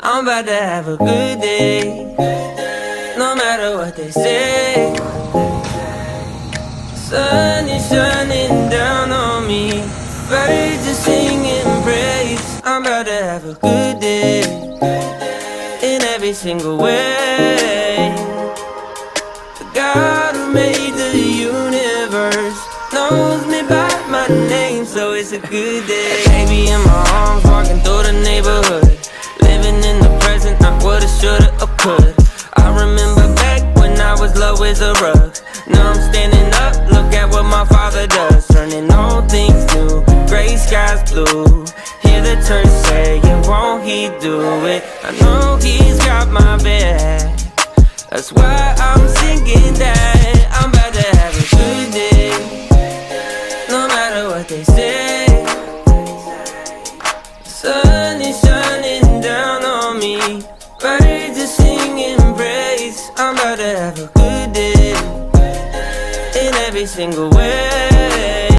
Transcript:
I'm about to have a good day, no matter what they say. Sun is shining down on me, birds are singing praise. I'm about to have a good day, in every single way. The God who made the universe knows me by my name, so it's a good day. Baby in my arms, walking through the neighborhood, living in the present, not what I shoulda or could. I remember back when I was low as a rug. Now I'm standing up, look at what my father does, turning all things new, gray skies blue. Hear the church say, yeah, won't he do it? I know he's got my back, that's why I'm singing that. I'm about to have a good day, no matter what they say. Sun is shining down on me, birds are singing praise. I'm about to have a good day, in every single way.